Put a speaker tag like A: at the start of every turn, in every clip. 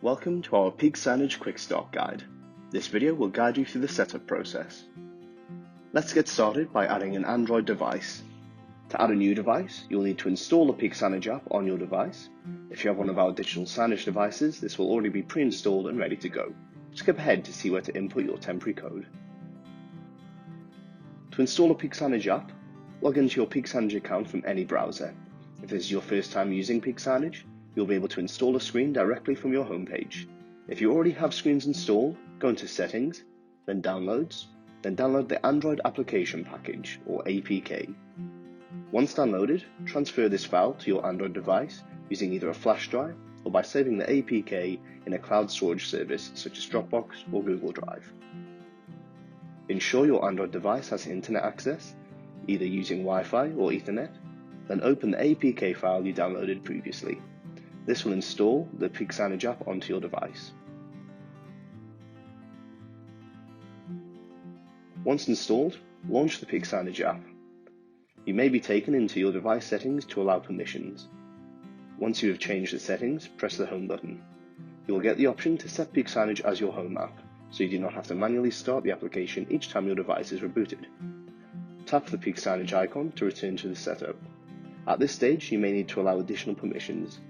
A: Welcome to our PeakSignage Quick Start Guide. This video will guide you through the setup process. Let's get started by adding an Android device. To add a new device, you'll need to install the PeakSignage app on your device. If you have one of our digital signage devices, this will already be pre-installed and ready to go. Skip ahead to see where to input your temporary code. To install a PeakSignage app, log into your PeakSignage account from any browser. If this is your first time using PeakSignage, you'll be able to install a screen directly from your homepage. If you already have screens installed, go into Settings, then Downloads, then download the Android Application Package, or APK. Once downloaded, transfer this file to your Android device using either a flash drive or by saving the APK in a cloud storage service such as Dropbox or Google Drive. Ensure your Android device has internet access, either using Wi-Fi or Ethernet, then open the APK file you downloaded previously. This will install the PeakSignage app onto your device. Once installed, launch the PeakSignage app. You may be taken into your device settings to allow permissions. Once you have changed the settings, press the Home button. You will get the option to set PeakSignage as your home app, so you do not have to manually start the application each time your device is rebooted. Tap the PeakSignage icon to return to the setup. At this stage, you may need to allow additional permissions.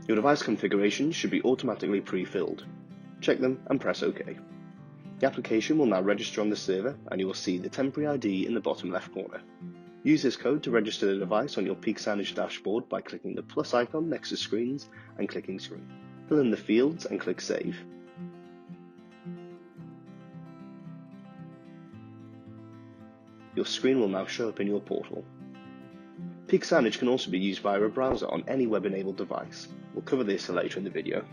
A: Your device configurations should be automatically pre-filled. Check them and press OK. The application will now register on the server and you will see the temporary ID in the bottom left corner. Use this code to register the device on your PeakSignage dashboard by clicking the plus icon next to Screens and clicking Screen. Fill in the fields and click Save. Your screen will now show up in your portal. PeakSignage can also be used via a browser on any web-enabled device. We'll cover this later in the video.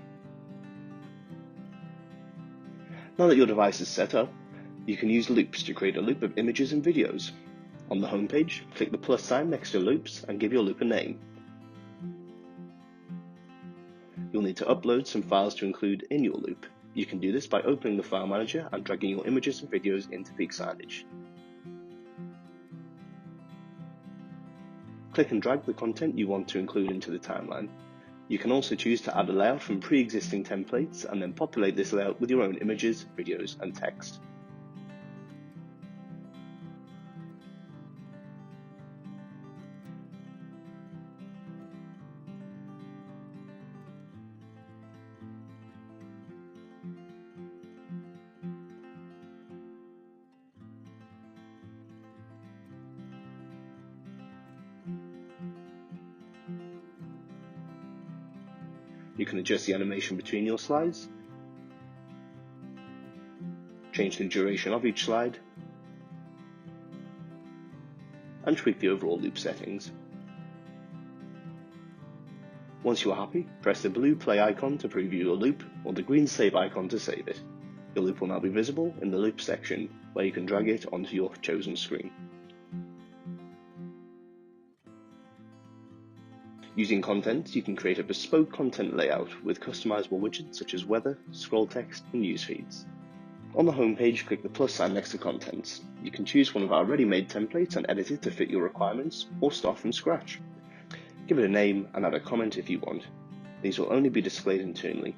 A: Now that your device is set up, you can use loops to create a loop of images and videos. On the home page, click the plus sign next to loops and give your loop a name. You'll need to upload some files to include in your loop. You can do this by opening the file manager and dragging your images and videos into PeakSignage. Click and drag the content you want to include into the timeline. You can also choose to add a layout from pre-existing templates and then populate this layout with your own images, videos, and text. You can adjust the animation between your slides, change the duration of each slide, and tweak the overall loop settings. Once you are happy, press the blue play icon to preview your loop or the green save icon to save it. Your loop will now be visible in the loop section where you can drag it onto your chosen screen. Using content, you can create a bespoke content layout with customizable widgets such as weather, scroll text, and news feeds. On the home page, click the plus sign next to contents. You can choose one of our ready-made templates and edit it to fit your requirements, or start from scratch. Give it a name and add a comment if you want. These will only be displayed internally.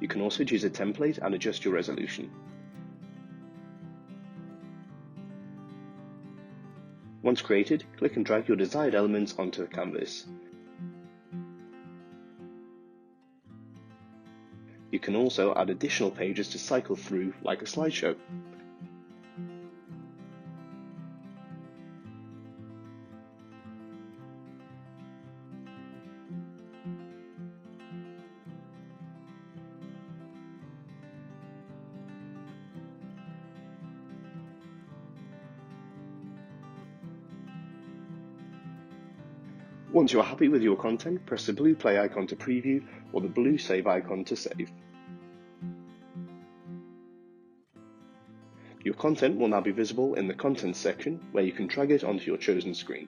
A: You can also choose a template and adjust your resolution. Once created, click and drag your desired elements onto the canvas. You can also add additional pages to cycle through like a slideshow. Once you are happy with your content, press the blue play icon to preview or the blue save icon to save. Your content will now be visible in the Contents section where you can drag it onto your chosen screen.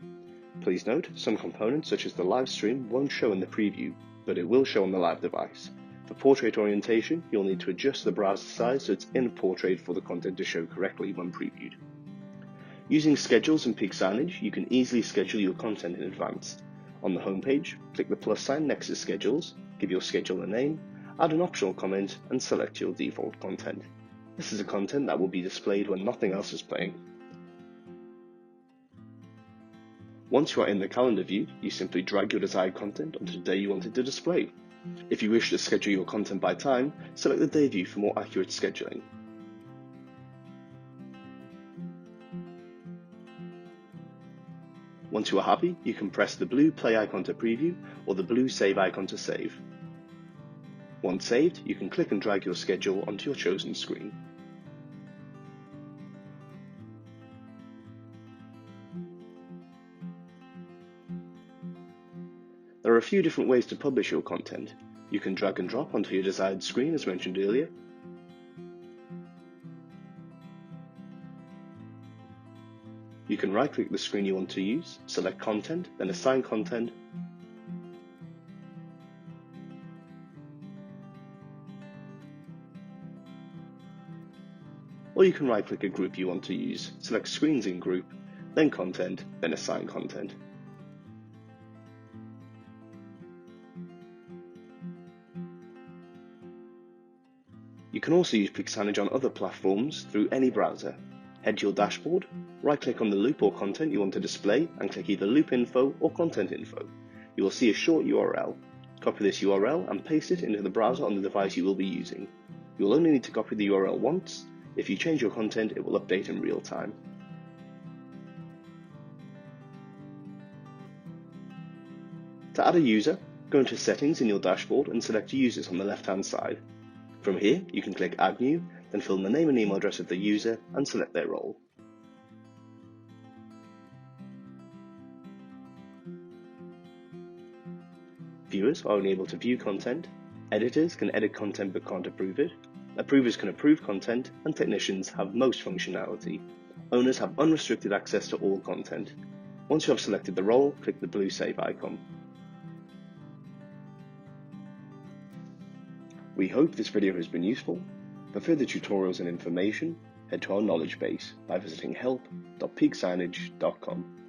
A: Please note, some components such as the live stream won't show in the preview, but it will show on the live device. For portrait orientation, you'll need to adjust the browser size so it's in portrait for the content to show correctly when previewed. Using schedules in PeakSignage, you can easily schedule your content in advance. On the home page, click the plus sign next to Schedules, give your schedule a name, add an optional comment, and select your default content. This is the content that will be displayed when nothing else is playing. Once you are in the calendar view, you simply drag your desired content onto the day you want it to display. If you wish to schedule your content by time, select the day view for more accurate scheduling. Once you are happy, you can press the blue play icon to preview or the blue save icon to save. Once saved, you can click and drag your schedule onto your chosen screen. There are a few different ways to publish your content. You can drag and drop onto your desired screen as mentioned earlier. You can right-click the screen you want to use, select Content, then Assign Content, or you can right-click a group you want to use, select Screens in Group, then Content, then Assign Content. You can also use PeakSignage on other platforms through any browser. Head to your dashboard, right-click on the loop or content you want to display and click either Loop Info or Content Info. You will see a short URL. Copy this URL and paste it into the browser on the device you will be using. You will only need to copy the URL once. If you change your content, it will update in real time. To add a user, go into Settings in your dashboard and select Users on the left-hand side. From here, you can click Add New, then fill in the name and email address of the user and select their role. Viewers are only able to view content, editors can edit content but can't approve it, approvers can approve content, and technicians have most functionality. Owners have unrestricted access to all content. Once you have selected the role, click the blue save icon. We hope this video has been useful. For further tutorials and information, head to our knowledge base by visiting help.peaksignage.com.